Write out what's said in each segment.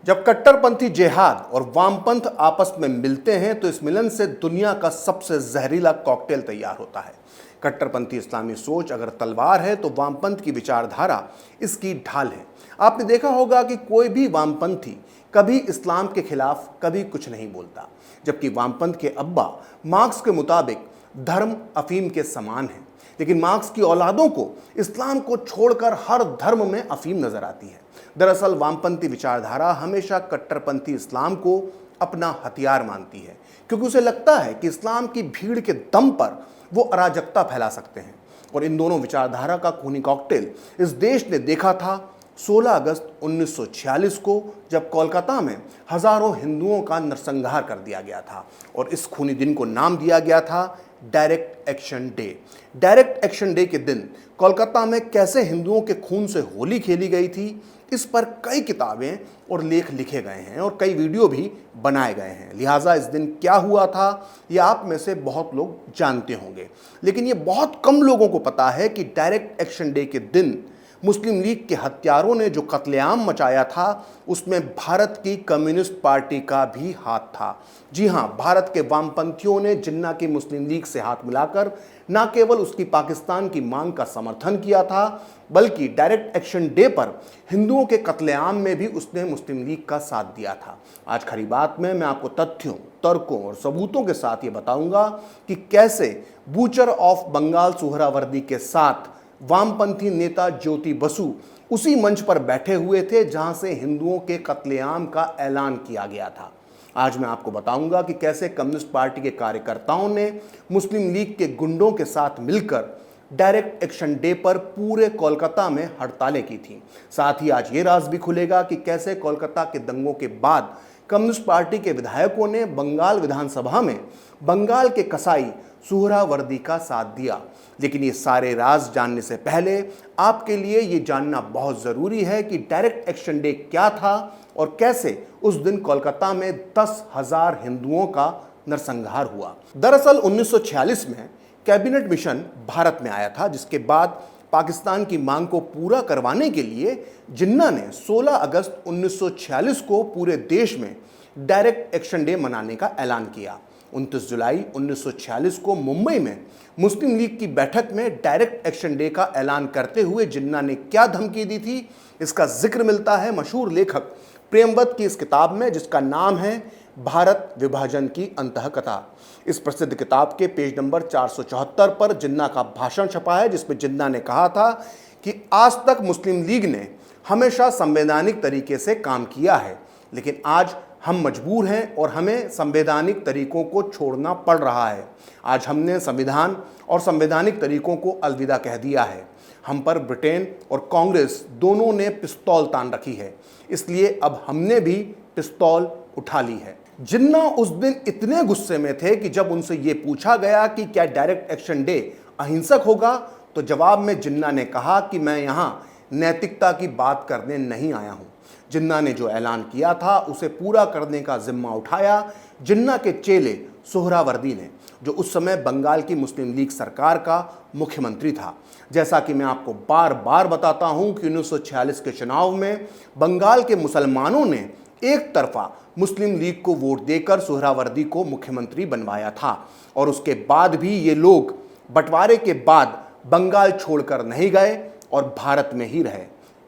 जब कट्टरपंथी जिहाद और वामपंथ आपस में मिलते हैं तो इस मिलन से दुनिया का सबसे जहरीला कॉकटेल तैयार होता है। कट्टरपंथी इस्लामी सोच अगर तलवार है तो वामपंथ की विचारधारा इसकी ढाल है। आपने देखा होगा कि कोई भी वामपंथी कभी इस्लाम के खिलाफ कभी कुछ नहीं बोलता, जबकि वामपंथ के अब्बा मार्क्स के मुताबिक धर्म अफीम के समान है, लेकिन मार्क्स की औलादों को इस्लाम को छोड़कर हर धर्म में अफीम नजर आती है। दरअसल वामपंथी विचारधारा हमेशा कट्टरपंथी इस्लाम को अपना हथियार मानती है, क्योंकि उसे लगता है कि इस्लाम की भीड़ के दम पर वो अराजकता फैला सकते हैं। और इन दोनों विचारधारा का खूनी कॉकटेल इस देश ने देखा था 16 अगस्त 1946 को, जब कोलकाता में हजारों हिंदुओं का नरसंहार कर दिया गया था और इस खूनी दिन को नाम दिया गया था direct action day. Direct action day के दिन कोलकाता में कैसे हिंदुओं के खून से होली खेली गई थी, इस पर कई किताबें और लेख लिखे गए हैं और कई वीडियो भी बनाए गए हैं। लिहाजा इस दिन क्या हुआ था ये आप में से बहुत लोग जानते होंगे, लेकिन ये बहुत कम लोगों को पता है कि डायरेक्ट एक्शन डे के दिन मुस्लिम लीग के हत्यारों ने जो कत्लेआम मचाया था उसमें भारत की कम्युनिस्ट पार्टी का भी हाथ था। जी हां, भारत के वामपंथियों ने जिन्ना की मुस्लिम लीग से हाथ मिलाकर न केवल उसकी पाकिस्तान की मांग का समर्थन किया था, बल्कि डायरेक्ट एक्शन डे पर हिंदुओं के कत्लेआम में भी उसने मुस्लिम लीग का साथ दिया था। आज खरी बात में मैं आपको तथ्यों, तर्कों और सबूतों के साथ ये बताऊंगा कि कैसे बूचर ऑफ बंगाल सुहरावर्दी के साथ वामपंथी नेता ज्योति बसु उसी मंच पर बैठे हुए थे जहां से हिंदुओं के कत्लेआम का ऐलान किया गया था। आज मैं आपको बताऊंगा कि कैसे कम्युनिस्ट पार्टी के कार्यकर्ताओं ने मुस्लिम लीग के गुंडों के साथ मिलकर डायरेक्ट एक्शन डे पर पूरे कोलकाता में हड़तालें की थी। साथ ही आज ये राज भी खुलेगा कि कैसे कोलकाता के दंगों के बाद कम्युनिस्ट पार्टी के विधायकों ने बंगाल विधानसभा में बंगाल के कसाई सुहरावर्दी का साथ दिया। लेकिन ये सारे राज जानने से पहले आपके लिए ये जानना बहुत ज़रूरी है कि डायरेक्ट एक्शन डे क्या था और कैसे उस दिन कोलकाता में 10,000 हिंदुओं का नरसंहार हुआ। दरअसल 1946 में कैबिनेट मिशन भारत में आया था, जिसके बाद पाकिस्तान की मांग को पूरा करवाने के लिए जिन्ना ने 16 अगस्त 1946 को पूरे देश में डायरेक्ट एक्शन डे मनाने का ऐलान किया। 29 जुलाई 1946 को मुंबई में मुस्लिम लीग की बैठक में डायरेक्ट एक्शन डे का ऐलान करते हुए जिन्ना ने क्या धमकी दी थी, इसका जिक्र मिलता है मशहूर लेखक प्रेमवत की इस किताब में, जिसका नाम है भारत विभाजन की अंतःकथा। इस प्रसिद्ध किताब के पेज नंबर 474 पर जिन्ना का भाषण छपा है, जिसमें जिन्ना ने कहा था कि आज तक मुस्लिम लीग ने हमेशा संवैधानिक तरीके से काम किया है, लेकिन आज हम मजबूर हैं और हमें संवैधानिक तरीकों को छोड़ना पड़ रहा है। आज हमने संविधान और संवैधानिक तरीकों को अलविदा कह दिया है। हम पर ब्रिटेन और कांग्रेस दोनों ने पिस्तौल तान रखी है, इसलिए अब हमने भी पिस्तौल उठा ली है। जिन्ना उस दिन इतने गुस्से में थे कि जब उनसे ये पूछा गया कि क्या डायरेक्ट एक्शन डे अहिंसक होगा, तो जवाब में जिन्ना ने कहा कि मैं यहाँ नैतिकता की बात करने नहीं आया हूँ। जिन्ना ने जो ऐलान किया था उसे पूरा करने का जिम्मा उठाया जिन्ना के चेले सुहरावर्दी ने, जो उस समय बंगाल की मुस्लिम लीग सरकार का मुख्यमंत्री था। जैसा कि मैं आपको बार बार बताता हूं कि 1946 के चुनाव में बंगाल के मुसलमानों ने एक तरफा मुस्लिम लीग को वोट देकर सुहरावर्दी को मुख्यमंत्री बनवाया था और उसके बाद भी ये लोग बंटवारे के बाद बंगाल छोड़कर नहीं गए और भारत में ही रहे।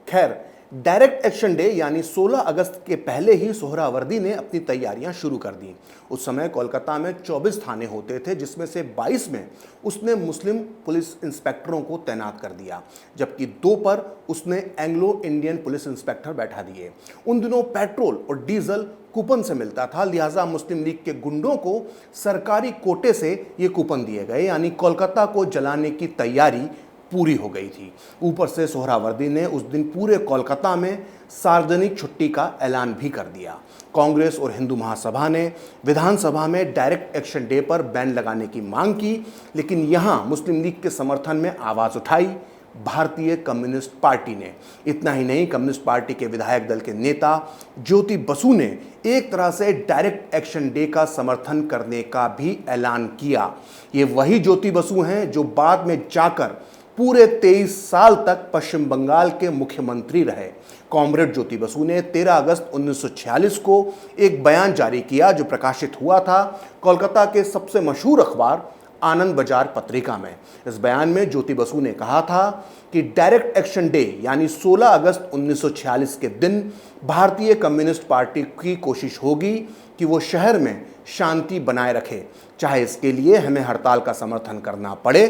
खैर, डायरेक्ट एक्शन डे यानी 16 अगस्त के पहले ही सुहरावर्दी ने अपनी तैयारियां शुरू कर दी। उस समय कोलकाता में 24 थाने होते थे, जिसमें से 22 में उसने मुस्लिम पुलिस इंस्पेक्टरों को तैनात कर दिया, जबकि 2 पर उसने एंग्लो इंडियन पुलिस इंस्पेक्टर बैठा दिए। उन दिनों पेट्रोल और डीजल कूपन से मिलता था, लिहाजा मुस्लिम लीग के गुंडों को सरकारी कोटे से ये कूपन दिए गए, यानी कोलकाता को जलाने की तैयारी पूरी हो गई थी। ऊपर से सुहरावर्दी ने उस दिन पूरे कोलकाता में सार्वजनिक छुट्टी का ऐलान भी कर दिया। कांग्रेस और हिंदू महासभा ने विधानसभा में डायरेक्ट एक्शन डे पर बैन लगाने की मांग की, लेकिन यहां मुस्लिम लीग के समर्थन में आवाज उठाई भारतीय कम्युनिस्ट पार्टी ने। इतना ही नहीं, कम्युनिस्ट पार्टी के विधायक दल के नेता ज्योति बसु ने एक तरह से डायरेक्ट एक्शन डे का समर्थन करने का भी ऐलान किया। ये वही ज्योति बसु हैं जो बाद में जाकर पूरे 23 साल तक पश्चिम बंगाल के मुख्यमंत्री रहे। कॉमरेड ज्योति बसु ने 13 अगस्त 1946 को एक बयान जारी किया जो प्रकाशित हुआ था कोलकाता के सबसे मशहूर अखबार आनंद बाजार पत्रिका में। इस बयान में ज्योति बसु ने कहा था कि डायरेक्ट एक्शन डे यानी 16 अगस्त 1946 के दिन भारतीय कम्युनिस्ट पार्टी की कोशिश होगी कि वो शहर में शांति बनाए रखे, चाहे इसके लिए हमें हड़ताल का समर्थन करना पड़े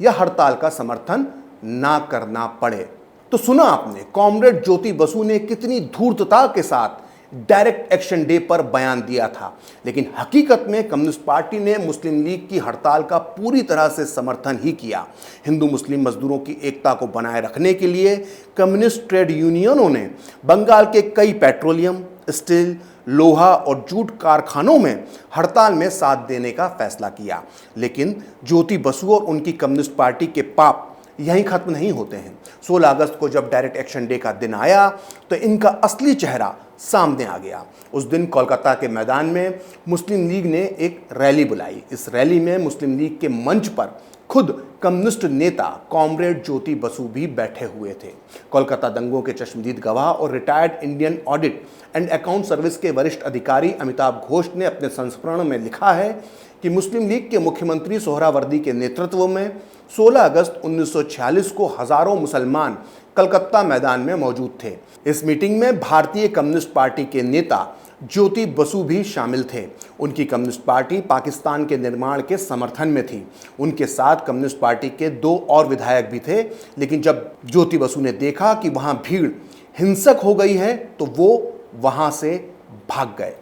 या हड़ताल का समर्थन ना करना पड़े। तो सुना आपने कॉमरेड ज्योति बसु ने कितनी धूर्तता के साथ डायरेक्ट एक्शन डे पर बयान दिया था, लेकिन हकीकत में कम्युनिस्ट पार्टी ने मुस्लिम लीग की हड़ताल का पूरी तरह से समर्थन ही किया। हिंदू मुस्लिम मजदूरों की एकता को बनाए रखने के लिए कम्युनिस्ट ट्रेड यूनियनों ने बंगाल के कई पेट्रोलियम, स्टील, लोहा और जूट कारखानों में हड़ताल में साथ देने का फैसला किया। लेकिन ज्योति बसु और उनकी कम्युनिस्ट पार्टी के पाप यहीं खत्म नहीं होते हैं। 16 अगस्त को जब डायरेक्ट एक्शन डे का दिन आया तो इनका असली चेहरा सामने आ गया। उस दिन कोलकाता के मैदान में मुस्लिम लीग ने एक रैली बुलाई। इस रैली में मुस्लिम लीग के मंच पर खुद कम्युनिस्ट नेता कॉमरेड ज्योति बसु भी बैठे हुए थे। कोलकाता दंगों के चश्मदीद गवाह और retired Indian audit and account service के वरिष्ठ अधिकारी अमिताभ घोष ने अपने संस्मरण में लिखा है कि मुस्लिम लीग के मुख्यमंत्री सोहरावर्दी के नेतृत्व में 16 अगस्त 1946 को हजारों मुसलमान कलकत्ता मैदान में मौजूद थे। इस मीटिंग में भारतीय कम्युनिस्ट पार्टी के नेता ज्योति बसु भी शामिल थे। उनकी कम्युनिस्ट पार्टी पाकिस्तान के निर्माण के समर्थन में थी। उनके साथ कम्युनिस्ट पार्टी के 2 और विधायक भी थे, लेकिन जब ज्योति बसु ने देखा कि वहां भीड़ हिंसक हो गई है तो वो वहां से भाग गए।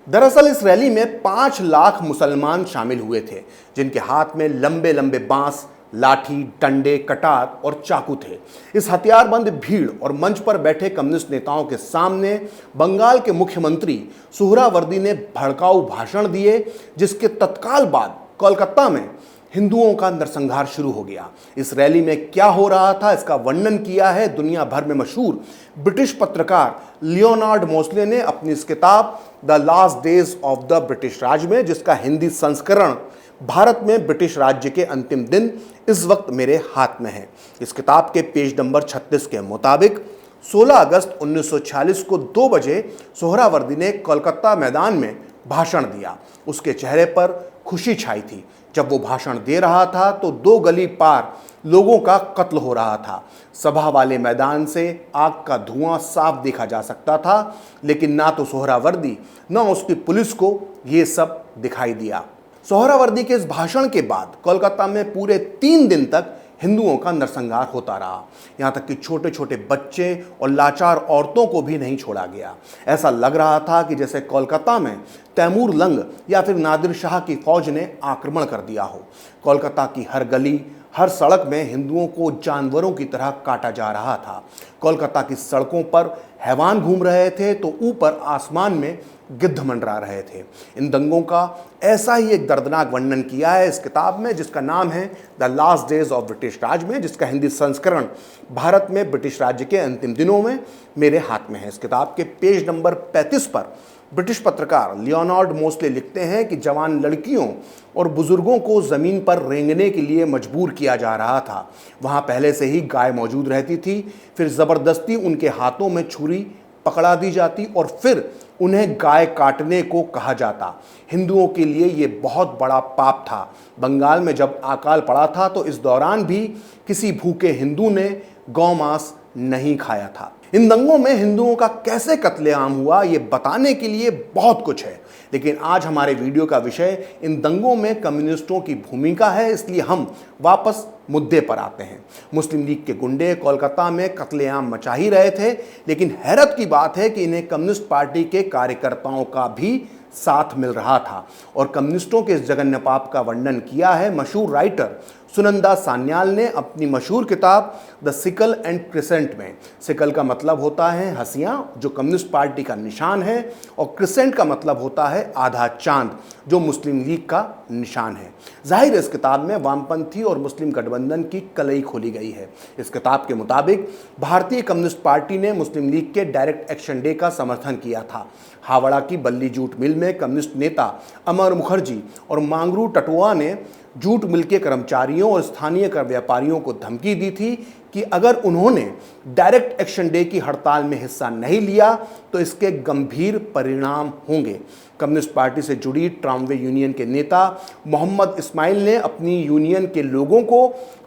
दरअसल इस रैली में 5 लाख मुसलमान शामिल हुए थे, जिनके हाथ में लंबे लंबे बांस, लाठी, डंडे, कटार और चाकू थे। इस हथियारबंद भीड़ और मंच पर बैठे कम्युनिस्ट नेताओं के सामने बंगाल के मुख्यमंत्री सोहरावर्दी ने भड़काऊ भाषण दिए, जिसके तत्काल बाद कोलकाता में हिंदुओं का नरसंहार शुरू हो गया। इस रैली में क्या हो रहा था इसका वर्णन किया है दुनिया भर में मशहूर ब्रिटिश पत्रकार लियोनार्ड मोस्ले ने अपनी इस किताब the last days of the British Raj में, जिसका हिंदी संस्करण भारत में ब्रिटिश राज्य के अंतिम दिन इस वक्त मेरे हाथ में है। इस किताब के पेज नंबर 36 के मुताबिक 16 अगस्त 1946 को 2 बजे सोहरावर्दी ने कोलकाता मैदान में भाषण दिया। उसके चेहरे पर खुशी छाई थी। जब वो भाषण दे रहा था तो 2 गली पार लोगों का कत्ल हो रहा था। सभा वाले मैदान से आग का धुआं साफ देखा जा सकता था, लेकिन ना तो सोहरावर्दी ना उसकी पुलिस को ये सब दिखाई दिया। सोहरावर्दी के इस भाषण के बाद कोलकाता में पूरे 3 दिन तक हिंदुओं का नरसंहार होता रहा। यहाँ तक कि छोटे छोटे बच्चे और लाचार औरतों को भी नहीं छोड़ा गया। ऐसा लग रहा था कि जैसे कोलकाता में तैमूर लंग या फिर नादिर शाह की फौज ने आक्रमण कर दिया हो। कोलकाता की हर गली, हर सड़क में हिंदुओं को जानवरों की तरह काटा जा रहा था। कोलकाता की सड़कों पर हैवान घूम रहे थे तो ऊपर आसमान में गिद्ध मंडरा रहे थे। इन दंगों का ऐसा ही एक दर्दनाक वर्णन किया है इस किताब में, जिसका नाम है the last days of British Raj में, जिसका हिंदी संस्करण भारत में ब्रिटिश राज्य के अंतिम दिनों में मेरे हाथ में है। इस किताब के पेज नंबर 35 पर ब्रिटिश पत्रकार लियोनार्ड मोस्ले लिखते हैं कि जवान लड़कियों और बुजुर्गों को ज़मीन पर रेंगने के लिए मजबूर किया जा रहा था। वहाँ पहले से ही गाय मौजूद रहती थी, फिर ज़बरदस्ती उनके हाथों में छुरी पकड़ा दी जाती और फिर उन्हें गाय काटने को कहा जाता। हिंदुओं के लिए ये बहुत बड़ा पाप था। बंगाल में जब अकाल पड़ा था तो इस दौरान भी किसी भूखे हिंदू ने गौमांस नहीं खाया था। इन दंगों में हिंदुओं का कैसे कत्लेआम हुआ ये बताने के लिए बहुत कुछ है, लेकिन आज हमारे वीडियो का विषय इन दंगों में कम्युनिस्टों की भूमिका है, इसलिए हम वापस मुद्दे पर आते हैं। मुस्लिम लीग के गुंडे कोलकाता में कत्लेआम मचा ही रहे थे, लेकिन हैरत की बात है कि इन्हें कम्युनिस्ट पार्टी के कार्यकर्ताओं का भी साथ मिल रहा था। और कम्युनिस्टों के इस जघन्य पाप का वर्णन किया है मशहूर राइटर सुनंदा सान्याल ने अपनी मशहूर किताब द सिकल एंड क्रिसेंट में। सिकल का मतलब होता है हंसियां, जो कम्युनिस्ट पार्टी का निशान है, और क्रिसेंट का मतलब होता है आधा चांद, जो मुस्लिम लीग का निशान है। जाहिर इस किताब में वामपंथी और मुस्लिम गठबंधन की कलई खोली गई है। इस किताब के मुताबिक भारतीय कम्युनिस्ट पार्टी ने मुस्लिम लीग के डायरेक्ट एक्शन डे का समर्थन किया था। हावड़ा की बल्ली जूट मिल में कम्युनिस्ट नेता अमर मुखर्जी और मांगरू टटुआ ने जूट मिल के कर्मचारियों और स्थानीय कर व्यापारियों को धमकी दी थी कि अगर उन्होंने डायरेक्ट एक्शन डे की हड़ताल में हिस्सा नहीं लिया तो इसके गंभीर परिणाम होंगे। कम्युनिस्ट पार्टी से जुड़ी ट्रामवे यूनियन के नेता मोहम्मद इस्माइल ने अपनी यूनियन के लोगों को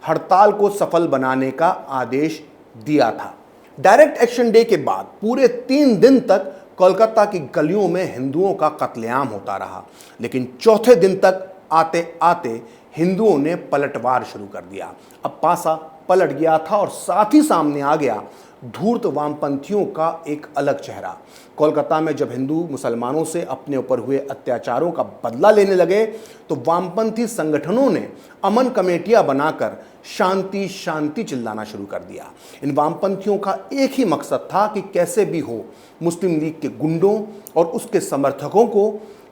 हड़ताल को सफल बनाने का आदेश दिया था। डायरेक्ट एक्शन डे के बाद पूरे 3 दिन तक कोलकाता की गलियों में हिंदुओं का कत्लेआम होता रहा, लेकिन चौथे दिन तक आते आते हिंदुओं ने पलटवार शुरू कर दिया। अब पासा पलट गया था और साथ ही सामने आ गया धूर्त वामपंथियों का एक अलग चेहरा। कोलकाता में जब हिंदू मुसलमानों से अपने ऊपर हुए अत्याचारों का बदला लेने लगे तो वामपंथी संगठनों ने अमन कमेटियां बनाकर शांति शांति चिल्लाना शुरू कर दिया। इन वामपंथियों का एक ही मकसद था कि कैसे भी हो मुस्लिम लीग के गुंडों और उसके समर्थकों को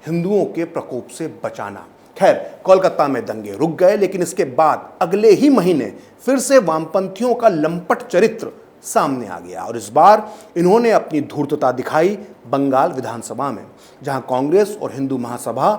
हिंदुओं के प्रकोप से बचाना। खैर, कोलकाता में दंगे रुक गए, लेकिन इसके बाद अगले ही महीने फिर से वामपंथियों का लंपट चरित्र सामने आ गया और इस बार इन्होंने अपनी धूर्तता दिखाई बंगाल विधानसभा में, जहां कांग्रेस और हिंदू महासभा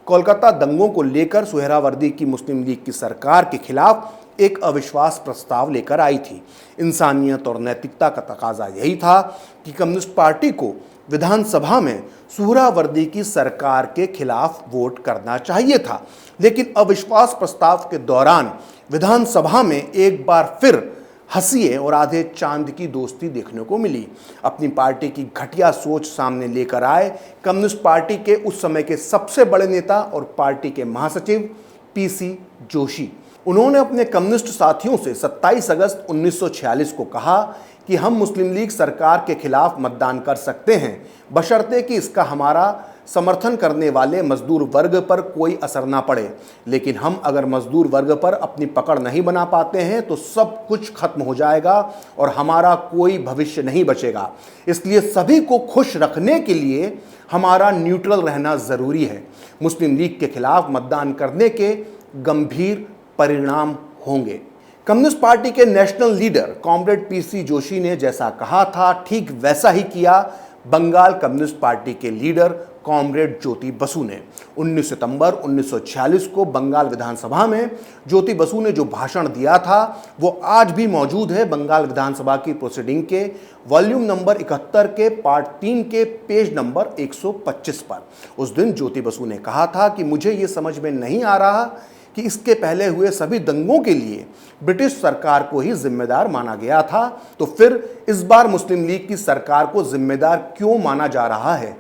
कोलकाता दंगों को लेकर सुहरावर्दी की मुस्लिम लीग की सरकार के खिलाफ एक अविश्वास प्रस्ताव लेकर आई थी। इंसानियत और नैतिकता का तकाजा यही था कि कम्युनिस्ट पार्टी को विधानसभा में सुहरावर्दी की सरकार के खिलाफ वोट करना चाहिए था, लेकिन अविश्वास प्रस्ताव के दौरान विधानसभा में एक बार फिर हंसिए और आधे चांद की दोस्ती देखने को मिली। अपनी पार्टी की घटिया सोच सामने लेकर आए कम्युनिस्ट पार्टी के उस समय के सबसे बड़े नेता और पार्टी के महासचिव पीसी जोशी। उन्होंने अपने कम्युनिस्ट साथियों से 27 अगस्त 1946 को कहा कि हम मुस्लिम लीग सरकार के खिलाफ मतदान कर सकते हैं, बशर्ते कि इसका हमारा समर्थन करने वाले मजदूर वर्ग पर कोई असर ना पड़े। लेकिन हम अगर मजदूर वर्ग पर अपनी पकड़ नहीं बना पाते हैं तो सब कुछ खत्म हो जाएगा और हमारा कोई भविष्य नहीं बचेगा। इसलिए सभी को खुश रखने के लिए हमारा न्यूट्रल रहना ज़रूरी है। मुस्लिम लीग के खिलाफ मतदान करने के गंभीर परिणाम होंगे। कम्युनिस्ट पार्टी के national leader comrade PC Joshi ने जैसा कहा था ठीक वैसा ही किया बंगाल कम्युनिस्ट पार्टी के लीडर कॉमरेड ज्योति बसु ने। 19 सितंबर 1946 को बंगाल विधानसभा में ज्योति बसु ने जो भाषण दिया था वो आज भी मौजूद है बंगाल विधानसभा की प्रोसीडिंग के वॉल्यूम नंबर 71 के पार्ट 3 के पेज नंबर 125 पर। उस दिन ज्योति बसु ने कहा था कि मुझे ये समझ में नहीं आ रहा कि इसके पहले हुए सभी दंगों के लिए ब्रिटिश सरकार को ही जिम्मेदार माना गया था, तो फिर इस बार मुस्लिम लीग की सरकार को जिम्मेदार क्यों माना जा रहा है।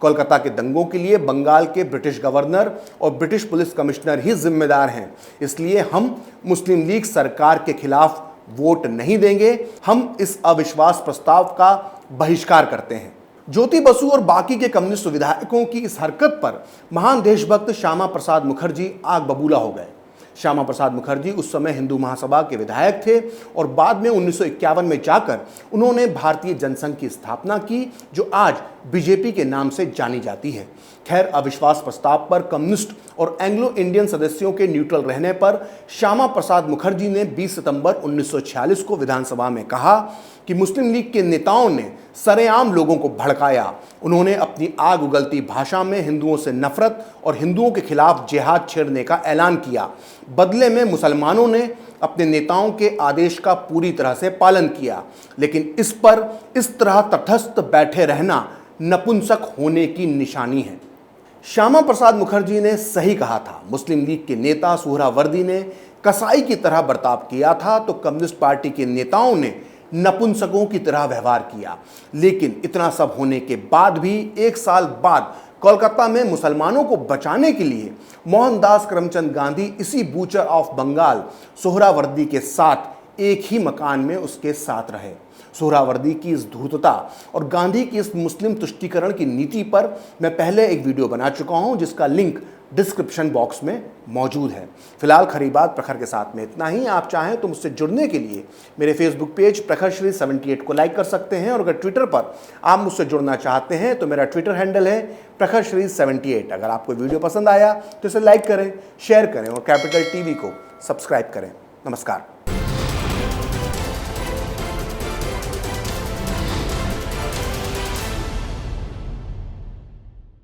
कोलकाता के दंगों के लिए बंगाल के ब्रिटिश गवर्नर और ब्रिटिश पुलिस कमिश्नर ही जिम्मेदार हैं, इसलिए हम मुस्लिम लीग सरकार के खिलाफ वोट नहीं देंगे। हम इस अविश्वास प्रस्ताव का बहिष्कार करते हैं। ज्योति बसु और बाकी के कम्युनिस्ट विधायकों की इस हरकत पर महान देशभक्त श्यामा प्रसाद मुखर्जी आग बबूला हो गए। श्यामा प्रसाद मुखर्जी उस समय हिंदू महासभा के विधायक थे और बाद में 1951 में जाकर उन्होंने भारतीय जनसंघ की स्थापना की, जो आज बीजेपी के नाम से जानी जाती है। खैर, अविश्वास प्रस्ताव पर कम्युनिस्ट और एंग्लो इंडियन सदस्यों के न्यूट्रल रहने पर श्यामा प्रसाद मुखर्जी ने 20 सितंबर 1946 को विधानसभा में कहा कि मुस्लिम लीग के नेताओं ने सरेआम लोगों को भड़काया। उन्होंने अपनी आग उगलती भाषा में हिंदुओं से नफरत और हिंदुओं के खिलाफ जिहाद छेड़ने का ऐलान किया। बदले में मुसलमानों ने अपने नेताओं के आदेश का पूरी तरह से पालन किया, लेकिन इस पर इस तरह तटस्थ बैठे रहना नपुंसक होने की निशानी है। श्यामा प्रसाद मुखर्जी ने सही कहा था। मुस्लिम लीग के नेता सुहरावर्दी ने कसाई की तरह बर्ताव किया था तो कम्युनिस्ट पार्टी के नेताओं ने नपुंसकों की तरह व्यवहार किया। लेकिन इतना सब होने के बाद भी 1 साल बाद कोलकाता में मुसलमानों को बचाने के लिए मोहनदास करमचंद गांधी इसी बूचर ऑफ बंगाल सुहरावर्दी के साथ एक ही मकान में उसके साथ रहे। सुहरावर्दी की इस धूर्तता और गांधी की इस मुस्लिम तुष्टीकरण की नीति पर मैं पहले एक वीडियो बना चुका हूं, जिसका लिंक डिस्क्रिप्शन बॉक्स में मौजूद है। फिलहाल खरी बात प्रखर के साथ में इतना ही। आप चाहें तो मुझसे जुड़ने के लिए मेरे फेसबुक पेज प्रखर श्री 78 को लाइक कर सकते हैं, और अगर ट्विटर पर आप मुझसे जुड़ना चाहते हैं तो मेरा ट्विटर हैंडल है प्रखर श्री 78। अगर आपको वीडियो पसंद आया तो इसे लाइक करें, शेयर करें और कैपिटल टीवी को सब्सक्राइब करें। नमस्कार।